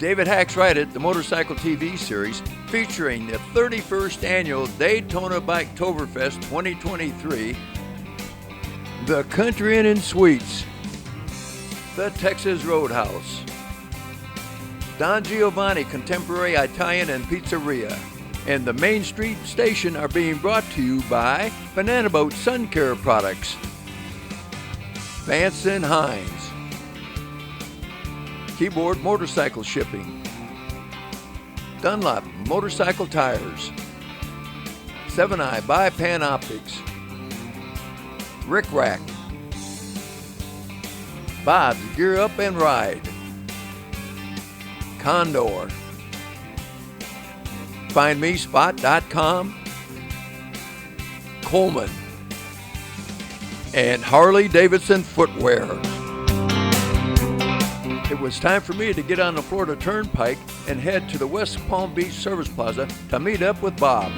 David Hacks Ride It, the motorcycle TV series featuring the 31st annual Daytona Biketoberfest 2023, the Country Inn and Suites, the Texas Roadhouse, Don Giovanni Contemporary Italian and Pizzeria, and the Main Street Station are being brought to you by Banana Boat Sun Care Products, Vance and Hines, Keyboard Motorcycle Shipping, Dunlop Motorcycle Tires, 7i by Pan Optics, Rick Rack, Bob's Gear Up and Ride, Condor, FindMeSpot.com, Coleman, and Harley Davidson Footwear. It was time for me to get on the Florida Turnpike and head to the West Palm Beach Service Plaza to meet up with Bob.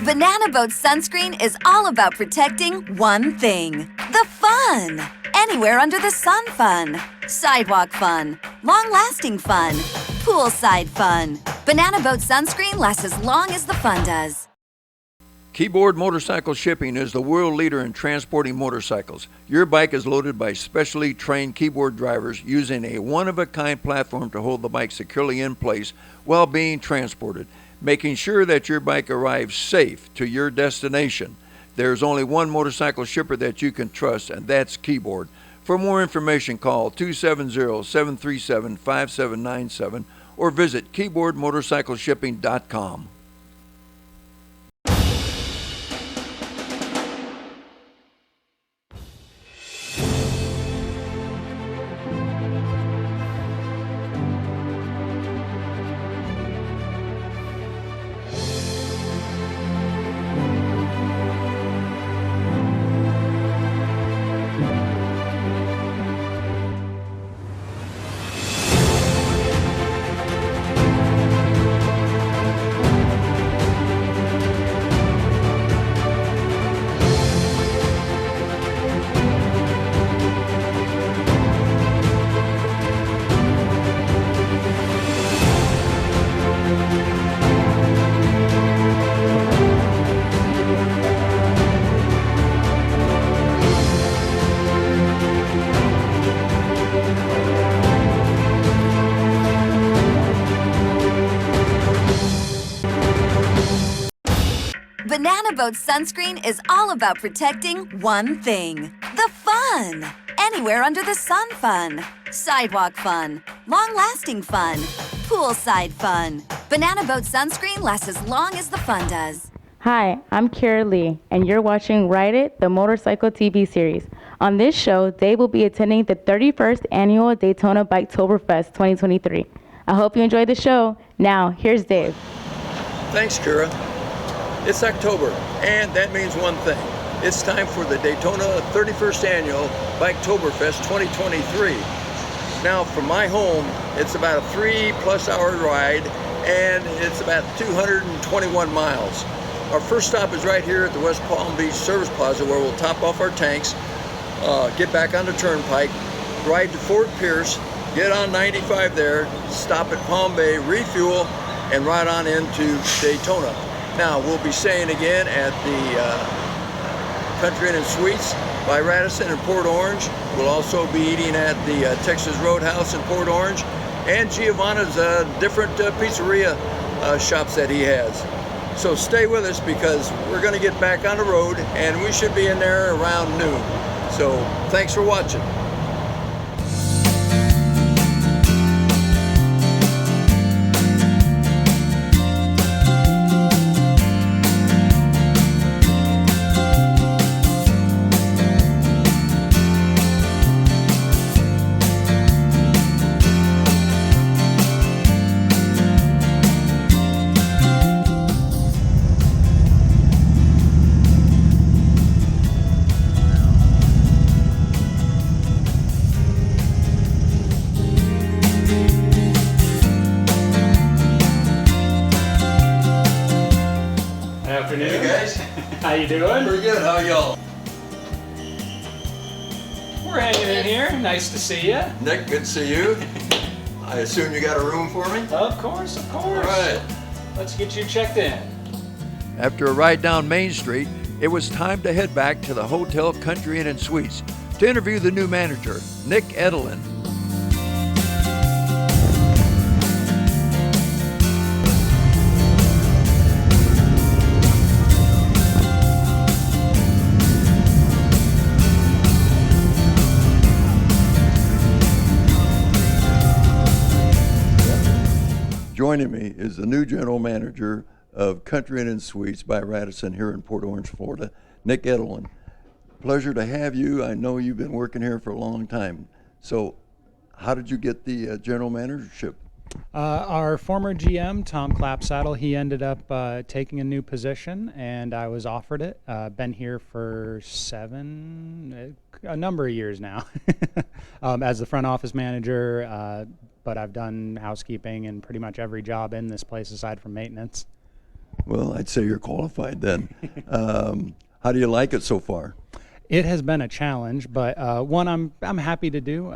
Banana Boat sunscreen is all about protecting one thing: the fun. Anywhere under the sun fun. Sidewalk fun. Long-lasting fun. Poolside fun. Banana Boat sunscreen lasts as long as the fun does. Keyboard Motorcycle Shipping is the world leader in transporting motorcycles. Your bike is loaded by specially trained keyboard drivers using a one-of-a-kind platform to hold the bike securely in place while being transported, making sure that your bike arrives safe to your destination. There's only one motorcycle shipper that you can trust, and that's Keyboard. For more information, call 270-737-5797 or visit keyboardmotorcycleshipping.com. Banana Boat sunscreen is all about protecting one thing: the fun. Anywhere under the sun fun. Sidewalk fun. Long-lasting fun. Poolside fun. Banana Boat sunscreen lasts as long as the fun does. Hi, I'm Kara Lee, and you're watching Ride It, the motorcycle TV series. On this show, Dave will be attending the 31st annual Daytona Biketoberfest 2023. I hope you enjoy the show. Now, here's Dave. Thanks, Kara. It's October, and that means one thing. It's time for the Daytona 31st Annual Biketoberfest 2023. Now, from my home, it's about a 3+ hour ride, and it's about 221 miles. Our first stop is right here at the West Palm Beach Service Plaza, where we'll top off our tanks, get back on the Turnpike, ride to Fort Pierce, get on 95 there, stop at Palm Bay, refuel, and ride on into Daytona. Now, we'll be staying again at the Country Inn and Suites by Radisson in Port Orange. We'll also be eating at the Texas Roadhouse in Port Orange and Giovanna's different pizzeria shops that he has. So stay with us because we're going to get back on the road and we should be in there around noon. So thanks for watching. Afternoon. Hey guys. How you doing? Pretty good. How are y'all? We're hanging in here. Nice to see you. Nick, good to see you. I assume you got a room for me? Of course, of course. All right. Let's get you checked in. After a ride down Main Street, it was time to head back to the Hotel Country Inn and Suites to interview the new manager, Nick Edelin. Joining me is the new general manager of Country Inn and Suites by Radisson here in Port Orange, Florida, Nick Edelin. Pleasure to have you. I know you've been working here for a long time. So how did you get the general managership? Our former GM, Tom Clapsaddle, he ended up taking a new position, and I was offered it. Been here for a number of years now as the front office manager, but I've done housekeeping and pretty much every job in this place aside from maintenance. Well, I'd say you're qualified then. How do you like it so far? It has been a challenge, but one I'm happy to do.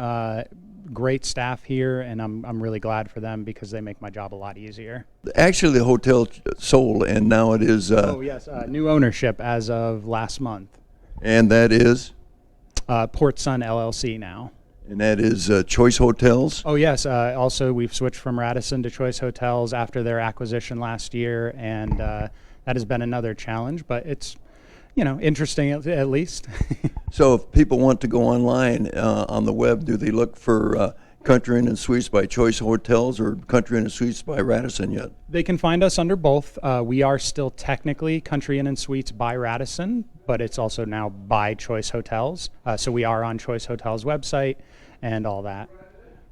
Great staff here, and I'm really glad for them because they make my job a lot easier. Actually, the hotel sold, and now it is. Oh yes, new ownership as of last month. And that is. Port Sun LLC now. And that is Choice Hotels. Oh yes. Also, we've switched from Radisson to Choice Hotels after their acquisition last year, and that has been another challenge, but it's interesting at least. So if people want to go online on the web, do they look for Country Inn and Suites by Choice Hotels or Country Inn and Suites by Radisson yet? They can find us under both. We are still technically Country Inn and Suites by Radisson, but it's also now by Choice Hotels. So we are on Choice Hotels website and all that.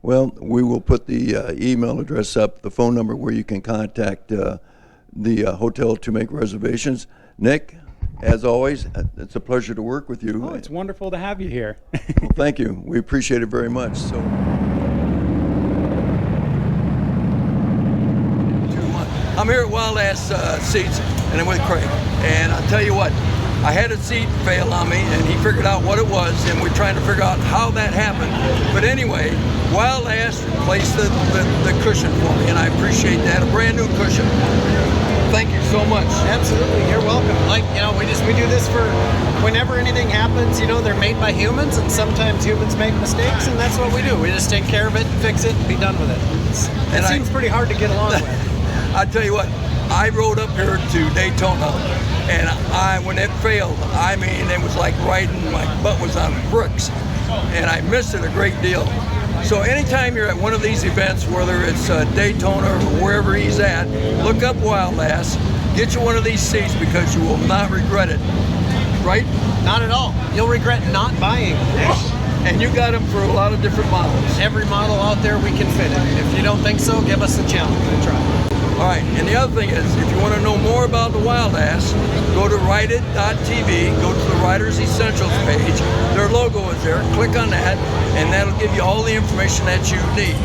Well, we will put the email address up, the phone number where you can contact the hotel to make reservations. Nick, as always, it's a pleasure to work with you. Oh, it's wonderful to have you here. Well, thank you. We appreciate it very much. So, I'm here at Wild Ass Seats, and I'm with Craig. And I'll tell you what, I had a seat fail on me, and he figured out what it was, and we're trying to figure out how that happened. But anyway, Wild Ass replaced the cushion for me, and I appreciate that. A brand new cushion. Thank you so much. Absolutely, you're welcome. Like, we do this for whenever anything happens, they're made by humans, and sometimes humans make mistakes, and that's what we do. We just take care of it, fix it, and be done with it. It seems pretty hard to get along with. I tell you what, I rode up here to Daytona, and when it failed, it was like riding, my butt was on bricks, and I missed it a great deal. So anytime you're at one of these events, whether it's Daytona or wherever he's at, look up Wild Ass, get you one of these seats because you will not regret it, right? Not at all. You'll regret not buying. And you got them for a lot of different models. Every model out there we can fit it. If you don't think so, give us a challenge. We'll try. All right, and the other thing is, if you want to know more about the Wild Ass, go to rideit.tv, go to the Riders Essentials page. Their logo is there. Click on that, and that'll give you all the information that you need.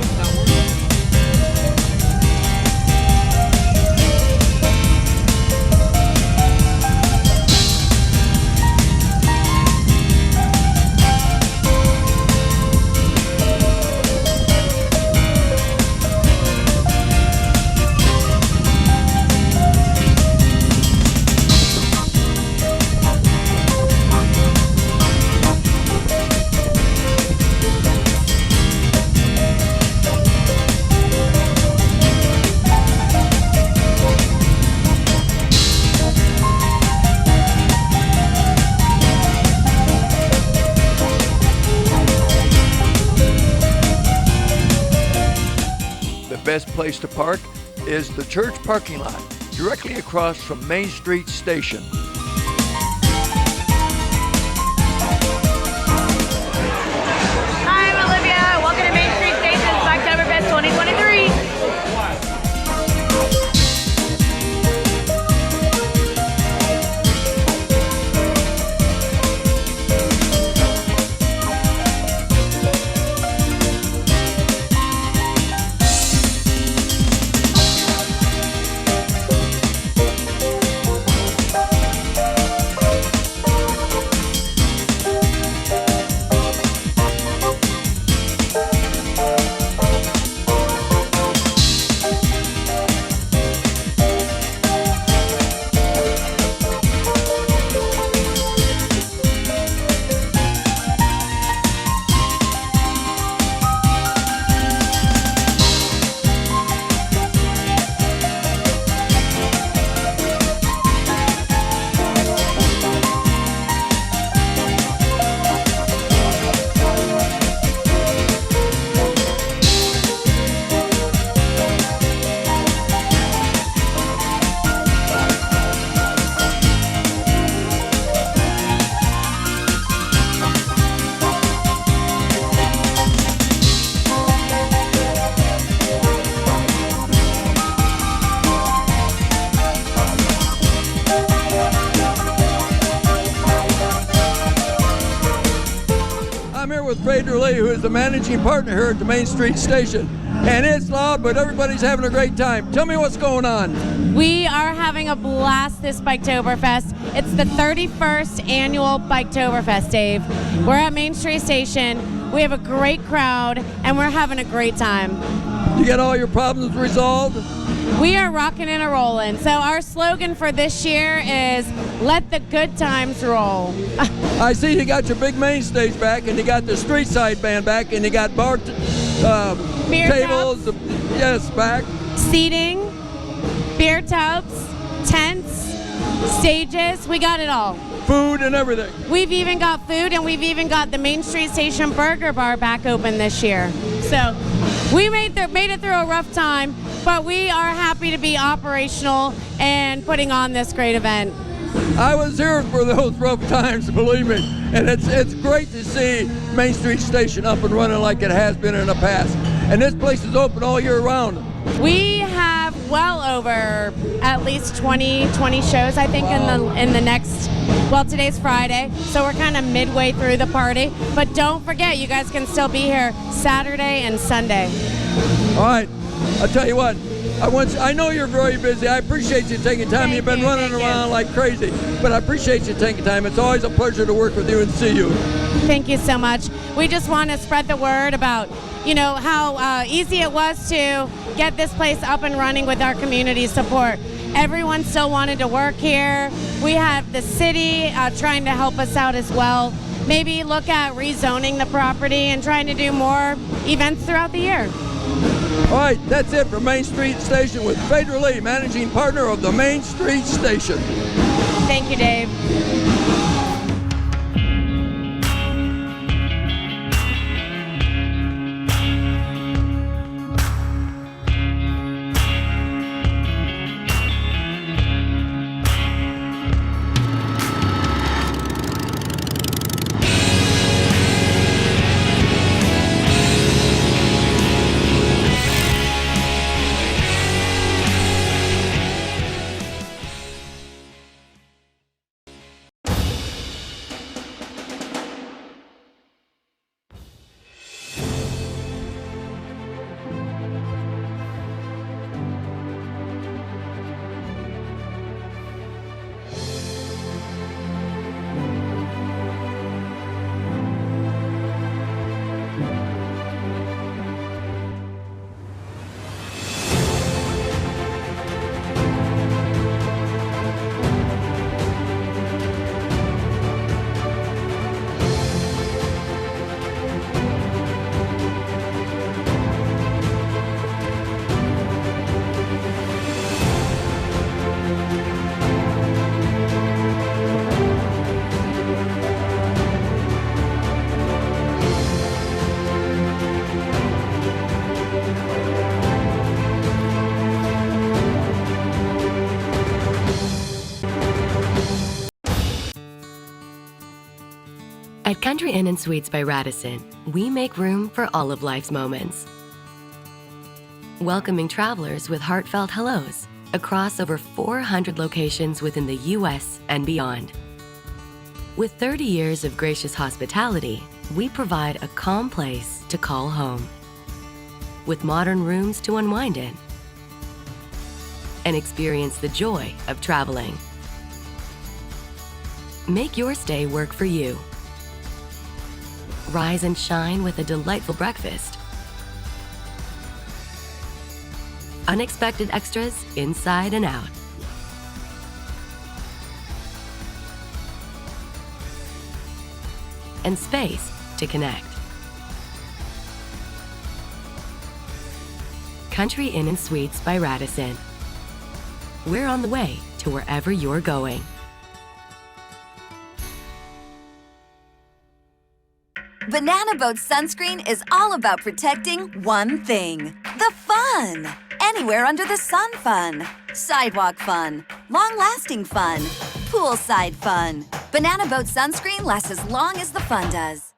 Best place to park is the church parking lot, directly across from Main Street Station. Hi, I'm Olivia. Welcome to Main Street Station's Biketoberfest 2023. with Fader Lee, who is the managing partner here at the Main Street Station. And it's loud, but everybody's having a great time. Tell me what's going on. We are having a blast this Biketoberfest. It's the 31st annual Biketoberfest, Dave. We're at Main Street Station. We have a great crowd, and we're having a great time. You get all your problems resolved? We are rocking and a-rolling. So our slogan for this year is, let the good times roll. I see you got your big main stage back, and you got the street side band back, and you got bar Beer tables, yes, back. Seating, beer tubs, tents, stages, we got it all. Food and everything. We've even got food, and we've even got the Main Street Station Burger Bar back open this year. So we made it through a rough time, but we are happy to be operational and putting on this great event. I was here for those rough times, believe me, and it's great to see Main Street Station up and running like it has been in the past. And this place is open all year round. We have well over at least 20 shows, I think, in the next, well, today's Friday, so we're kind of midway through the party. But don't forget, you guys can still be here Saturday and Sunday. All right, I'll tell you what, I know you're very busy. I appreciate you taking time. You've been running around like crazy, but I appreciate you taking time. It's always a pleasure to work with you and see you. Thank you so much. We just want to spread the word about, how easy it was to get this place up and running with our community support. Everyone still wanted to work here. We have the city trying to help us out as well. Maybe look at rezoning the property and trying to do more events throughout the year. All right, that's it for Main Street Station with Fader Lee, managing partner of the Main Street Station. Thank you, Dave. At Country Inn & Suites by Radisson, we make room for all of life's moments. Welcoming travelers with heartfelt hellos across over 400 locations within the U.S. and beyond. With 30 years of gracious hospitality, we provide a calm place to call home. With modern rooms to unwind in and experience the joy of traveling. Make your stay work for you. Rise and shine with a delightful breakfast. Unexpected extras inside and out. And space to connect. Country Inn & Suites by Radisson. We're on the way to wherever you're going. Banana Boat sunscreen is all about protecting one thing: the fun. Anywhere under the sun fun. Sidewalk fun. Long-lasting fun. Poolside fun. Banana Boat sunscreen lasts as long as the fun does.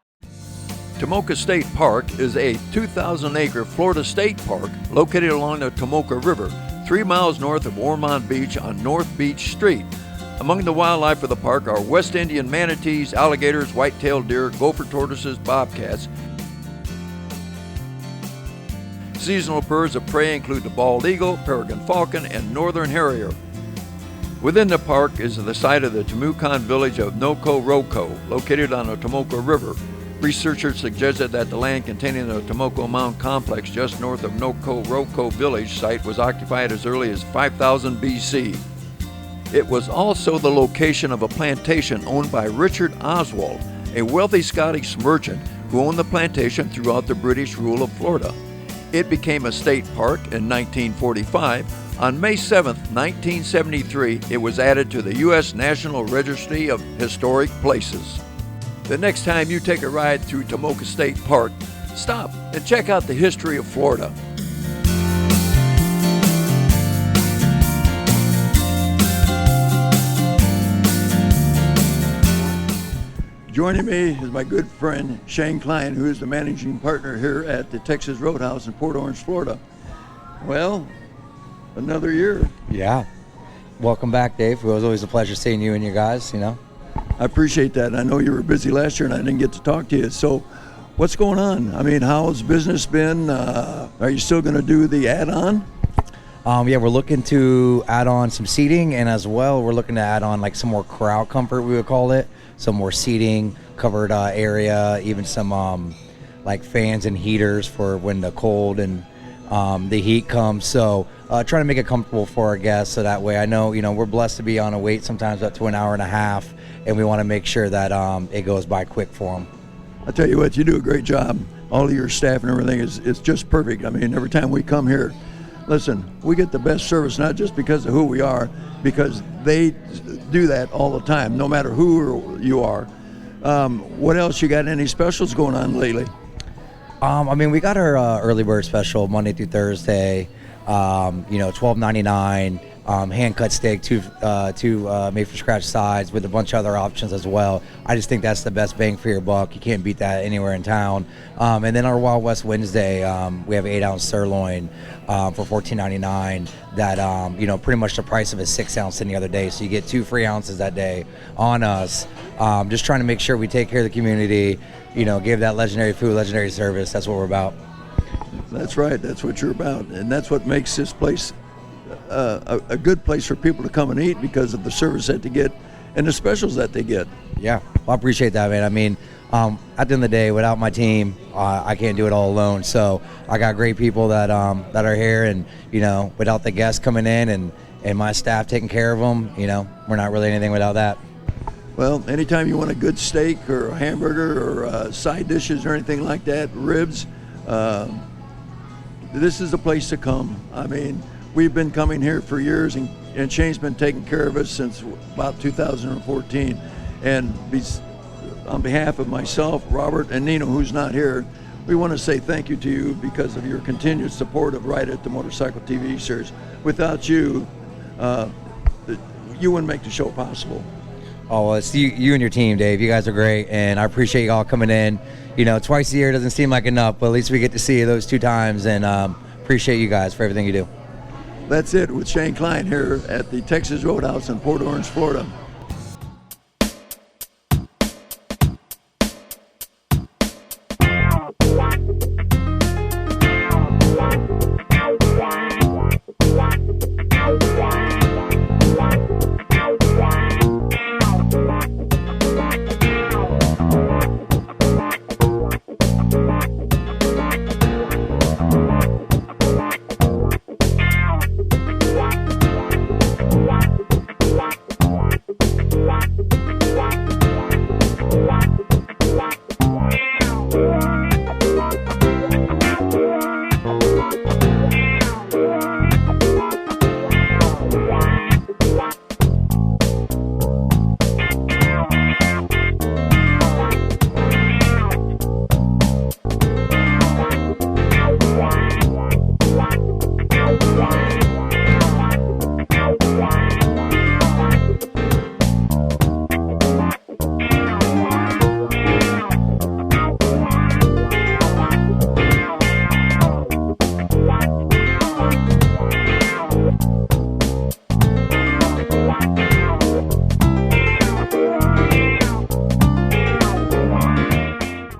Tomoka State Park is a 2,000-acre Florida state park located along the Tomoka River, 3 miles north of Ormond Beach on North Beach Street. Among the wildlife of the park are West Indian manatees, alligators, white-tailed deer, gopher tortoises, bobcats. Seasonal birds of prey include the bald eagle, peregrine falcon, and northern harrier. Within the park is the site of the Tomoka village of Noko-Roko, located on the Tomoka River. Researchers suggested that the land containing the Tomoka Mound complex just north of Noko-Roko village site was occupied as early as 5000 BC. It was also the location of a plantation owned by Richard Oswald, a wealthy Scottish merchant who owned the plantation throughout the British rule of Florida. It became a state park in 1945. On May 7, 1973, it was added to the U.S. National Registry of Historic Places. The next time you take a ride through Tomoka State Park, stop and check out the history of Florida. Joining me is my good friend Shane Klein, who is the managing partner here at the Texas Roadhouse in Port Orange, Florida. Well, another year. Yeah. Welcome back, Dave. It was always a pleasure seeing you and you guys, you know. I appreciate that. I know you were busy last year and I didn't get to talk to you. So what's going on? I mean, how's business been? Are you still going to do the add-on? Yeah, we're looking to add on some seating, and as well, we're looking to add on like some more crowd comfort, we would call it. Some more seating, covered area, even some like fans and heaters for when the cold and the heat comes. So trying to make it comfortable for our guests, so that way I know, you know, we're blessed to be on a wait sometimes up to an hour and a half, and we want to make sure that it goes by quick for them. I tell you what, you do a great job. All of your staff and everything is just perfect. I mean, every time we come here, listen, we get the best service, not just because of who we are, because they do that all the time, no matter who you are. What else? You got any specials going on lately? I mean, we got our early bird special Monday through Thursday, you know, $12.99, hand cut steak, two made from scratch sides with a bunch of other options as well. I just think that's the best bang for your buck. You can't beat that anywhere in town. And then our Wild West Wednesday, we have 8-ounce sirloin for $14.99. That you know, pretty much the price of a 6-ounce any other day. So you get 2 free ounces that day on us. Just trying to make sure we take care of the community. You know, give that legendary food, legendary service. That's what we're about. That's right. That's what you're about, and that's what makes this place a good place for people to come and eat, because of the service that they get and the specials that they get. Yeah, well, I appreciate that, man. I mean, at the end of the day, without my team, I can't do it all alone. So I got great people that are here, and you know, without the guests coming in and my staff taking care of them, you know, we're not really anything without that. Well, anytime you want a good steak or a hamburger or side dishes or anything like that, ribs, this is the place to come. I mean, we've been coming here for years, and Shane's been taking care of us since about 2014. And on behalf of myself, Robert, and Nino, who's not here, we want to say thank you to you because of your continued support of Ride It, the Motorcycle TV series. Without you, you wouldn't make the show possible. Oh, well, it's you and your team, Dave. You guys are great, and I appreciate you all coming in. You know, twice a year doesn't seem like enough, but at least we get to see you those 2 times, and appreciate you guys for everything you do. That's it with Shane Klein here at the Texas Roadhouse in Port Orange, Florida.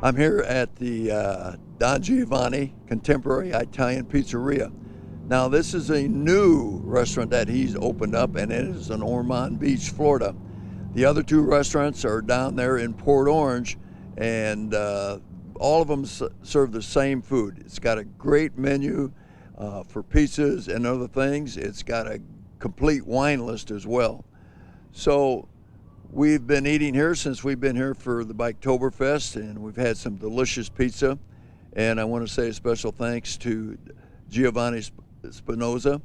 I'm here at the Don Giovanni Contemporary Italian Pizzeria. Now, this is a new restaurant that he's opened up, and it is in Ormond Beach, Florida. The other two restaurants are down there in Port Orange, and all of them serve the same food. It's got a great menu for pizzas and other things. It's got a complete wine list as well. So we've been eating here since we've been here for the Biketoberfest, and we've had some delicious pizza. And I want to say a special thanks to Giovanni Spinoza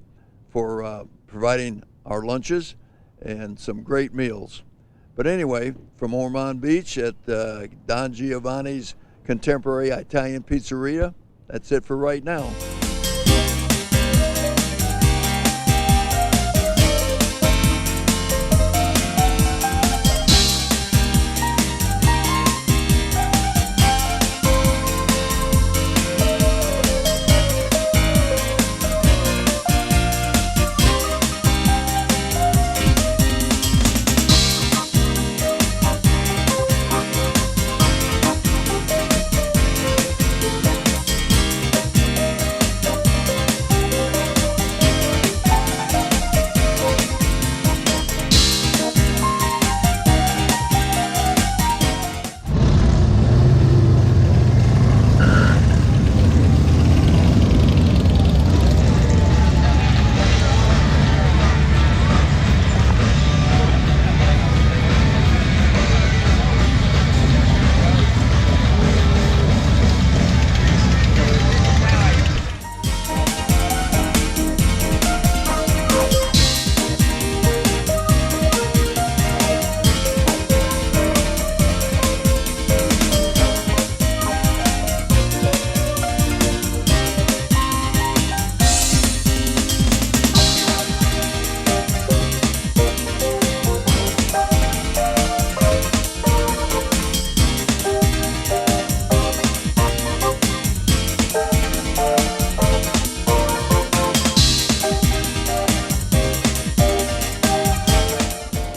for providing our lunches and some great meals. But anyway, from Ormond Beach at Don Giovanni's Contemporary Italian Pizzeria, that's it for right now.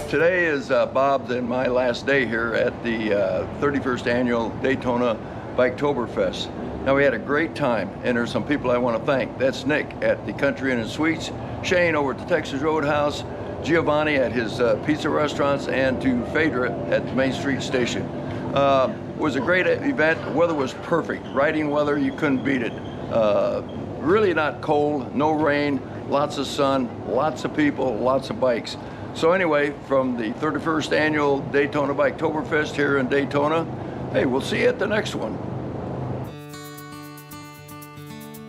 Today is Bob's and my last day here at the 31st Annual Daytona Biketoberfest. Now, we had a great time, and there's some people I want to thank. That's Nick at the Country Inn and Suites, Shane over at the Texas Roadhouse, Giovanni at his pizza restaurants, and to Phaedra at the Main Street Station. It was a great event. The weather was perfect. Riding weather, you couldn't beat it. Really not cold, no rain, lots of sun, lots of people, lots of bikes. So anyway, from the 31st Annual Daytona Biketoberfest here in Daytona, hey, we'll see you at the next one.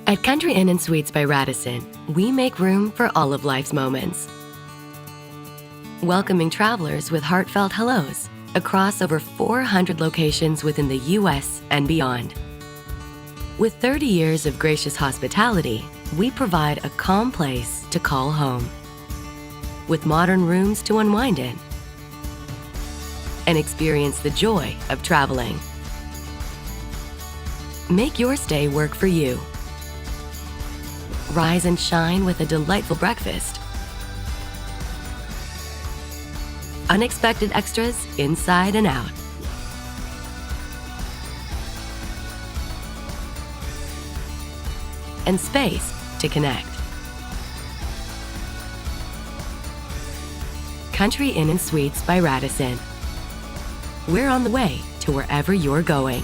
At Country Inn and Suites by Radisson, we make room for all of life's moments. Welcoming travelers with heartfelt hellos across over 400 locations within the U.S. and beyond. With 30 years of gracious hospitality, we provide a calm place to call home. With modern rooms to unwind in and experience the joy of traveling. Make your stay work for you. Rise and shine with a delightful breakfast. Unexpected extras inside and out. And space to connect. Country Inn and Suites by Radisson. We're on the way to wherever you're going.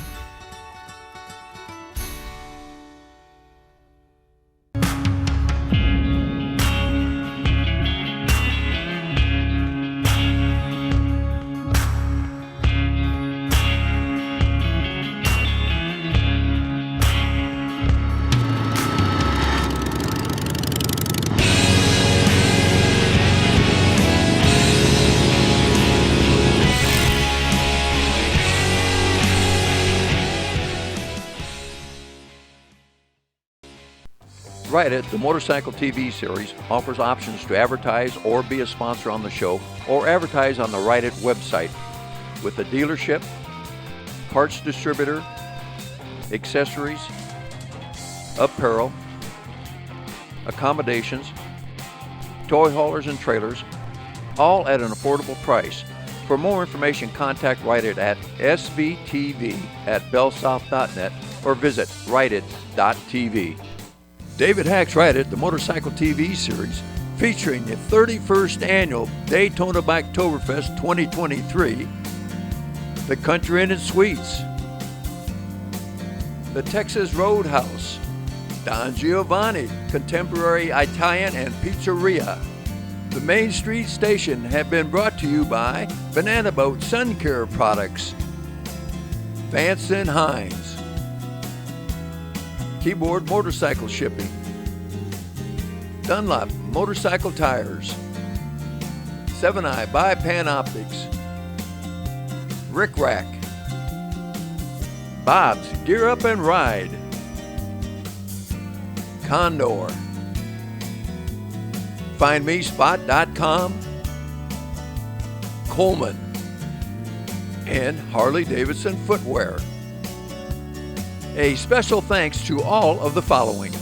Ride It, the motorcycle TV series, offers options to advertise or be a sponsor on the show, or advertise on the Ride It website with a dealership, parts distributor, accessories, apparel, accommodations, toy haulers and trailers, all at an affordable price. For more information, contact Ride It at svtv@bellsouth.net or visit rightit.tv. David Hack's Ride It, the motorcycle TV series, featuring the 31st annual Daytona Biketoberfest 2023, the Country Inn and Suites, the Texas Roadhouse, Don Giovanni, Contemporary Italian and Pizzeria. The Main Street Station have been brought to you by Banana Boat Sun Care Products, Vance and Hines, Keyboard Motorcycle Shipping, Dunlop Motorcycle Tires, 7i by Panoptics, Rick Rack, Bob's Gear Up and Ride, Condor, FindMeSpot.com, Coleman, and Harley Davidson Footwear. A special thanks to all of the following: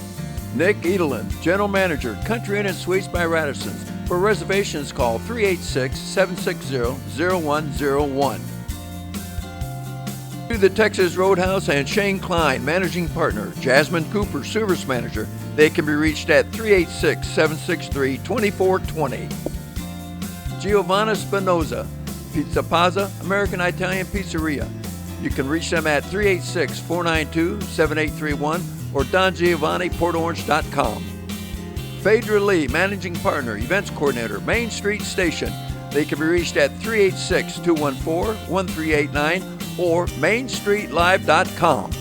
Nick Edelin, General Manager, Country Inn and Suites by Radisson's. For reservations, call 386-760-0101. To the Texas Roadhouse and Shane Klein, Managing Partner, Jasmine Cooper, Service Manager. They can be reached at 386-763-2420. Giovanna Spinoza, Pizza Pazza, American Italian Pizzeria. You can reach them at 386-492-7831 or dongiovanniportorange.com. Phaedra Lee, Managing Partner, Events Coordinator, Main Street Station. They can be reached at 386-214-1389 or mainstreetlive.com.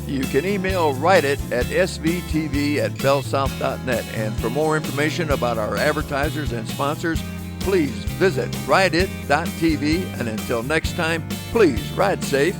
You can email Write It at svtv@bellsouth.net. And for more information about our advertisers and sponsors, please visit rightit.tv. And until next time, please ride safe